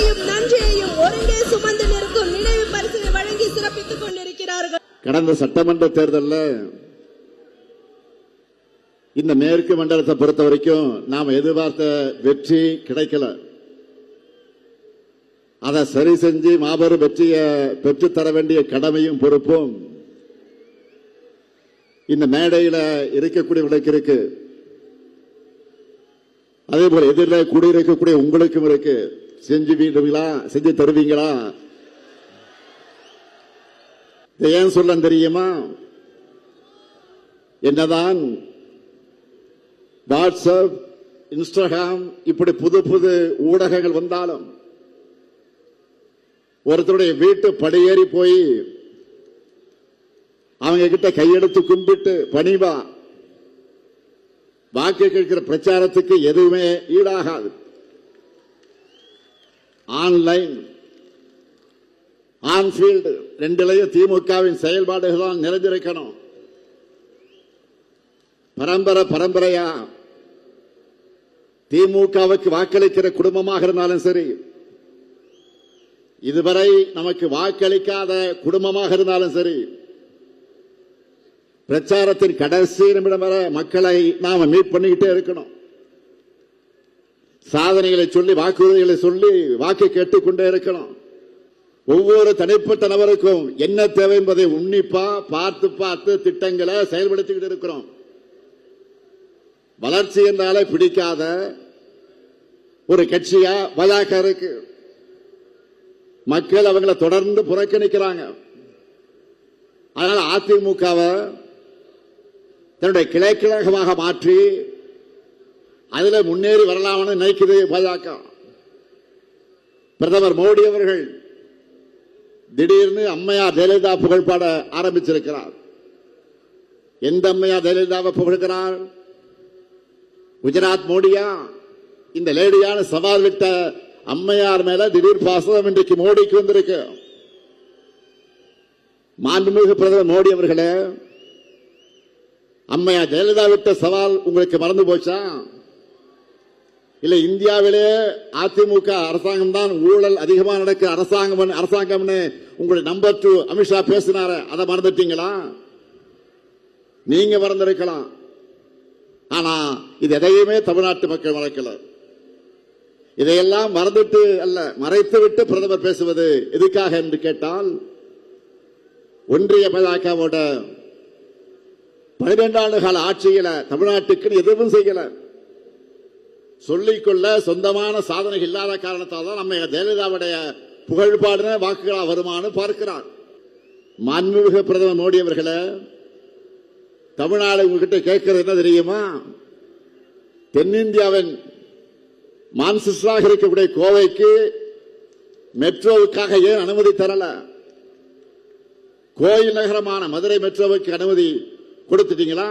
பெருமையையும் நன்றியையும் ஒருங்கே சுமந்து நிற்கும் நினைவு பரிசினை வழங்கி சிறப்பித்துக் கொண்டிருக்கிறார்கள். கடந்த சட்டமன்ற தேர்தலில் இந்த மேற்கு மண்டலத்தை பொறுத்த வரைக்கும் நாம எதிர்பார்த்த வெற்றி கிடைக்கல. அதை சரி செஞ்சு மாபெரும் வெற்றியை பெற்றுத்தர வேண்டிய கடமையும் பொறுப்பும் இந்த மேடையில இருக்கக்கூடியவர்களுக்கு இருக்கு. அதே போல எதிரில் கூடியிருக்கக்கூடிய உங்களுக்கும் இருக்கு. செஞ்சு தருவீங்களா? ஏன் சொல்ல தெரியுமா? என்னதான் வாட்ஸ்அப், இன்ஸ்டாகிராம் இப்படி புது புது ஊடகங்கள் வந்தாலும் ஒருத்தருடைய வீட்டு படியேறி போய் அவங்க கிட்ட கையெடுத்து கும்பிட்டு பணிவா வாக்கு கேட்கிற பிரச்சாரத்துக்கு எதுவுமே ஈடாகாது. ஆன்லைன் ஆன்ஃபீல்டு ரெண்டிலையும் திமுகவின் செயல்பாடுகள் தான் நிறைஞ்சிருக்கணும். பரம்பரையா திமுகவுக்கு வாக்களிக்கிற குடும்பமாக இருந்தாலும் சரி, இதுவரை நமக்கு வாக்களிக்காத குடும்பமாக இருந்தாலும் சரி, பிரச்சாரத்தின் கடைசி நிமிடம் வரை மக்களை நாம மீட் பண்ணிக்கிட்டே இருக்கணும். சாதனைகளை சொல்லி வாக்குறுதிகளை சொல்லி வாக்கு கேட்டுக்கொண்டே இருக்கணும். ஒவ்வொரு தனிப்பட்ட நபருக்கும் என்ன தேவை என்பதை உன்னிப்பா பார்த்து திட்டங்களை செயல்படுத்திக்கிட்டு இருக்கிறோம். வளர்ச்சி என்றாலே பிடிக்காத ஒரு கட்சியா பாஜக இருக்கு. மக்கள் அவங்களை தொடர்ந்து புறக்கணிக்கிறாங்க. அதனால அதிமுகவை தன்னுடைய கிளைக்கழகமாக மாற்றி அதுல முன்னேறி வரலாம்னு நினைக்குது பாஜக. பிரதமர் மோடி அவர்கள் திடீர்னு அம்மையார் ஜெயலலிதா புகழ்பாட ஆரம்பிச்சிருக்கிறார். எந்த அம்மையார் ஜெயலலிதாவை புகழ்கிறார்? குஜராத் மோடியா? இந்த லேடியான சவால் விட்ட அம்மையார் மேல திடீர் பாசம் இன்றைக்கு மோடிக்கு வந்திருக்கு. மாண்புமிகு பிரதமர் மோடி அவர்களே, அம்மையார் ஜெயலலிதா விட்ட சவால் உங்களுக்கு மறந்து போச்சா? இல்ல இந்தியாவிலே அதிமுக அரசாங்கம் தான் ஊழல் அதிகமாக நடக்கிற அரசாங்கம்னு உங்களுடைய நம்பர் 2 அமித்ஷா பேசினார, அதை மறந்துட்டீங்களா? நீங்க மறந்திருக்கலாம். ஆனா இது எதையுமே தமிழ்நாட்டு மக்கள் மறக்கல. இதையெல்லாம் மறந்துட்டு அல்ல, மறைத்துவிட்டு பிரதமர் பேசுவது எதுக்காக என்று கேட்டால், ஒன்றிய பாஜகவோட 12 ஆண்டு கால ஆட்சியில தமிழ்நாட்டுக்கு எதுவும் செய்யல. சொல்லிக்கொள்ள சொந்தமான சாதனைகள் இல்லாத காரணத்தால் தான் நம்ம ஜெயலலிதாவுடைய புகழ்பாடுன வாக்குகளா வருமானு பார்க்கிறார். மாண்புமிகு பிரதமர் மோடி அவர்களே, தமிழ்நாடு உங்ககிட்ட கேட்கிறது என்ன தெரியுமா? தென்னிந்தியாவின் மான்செஸ்டராக இருக்கக்கூடிய கோவைக்கு மெட்ரோவுக்காக ஏன் அனுமதி தரல? கோயில் நகரமான மதுரை மெட்ரோவுக்கு அனுமதி கொடுத்துட்டீங்களா?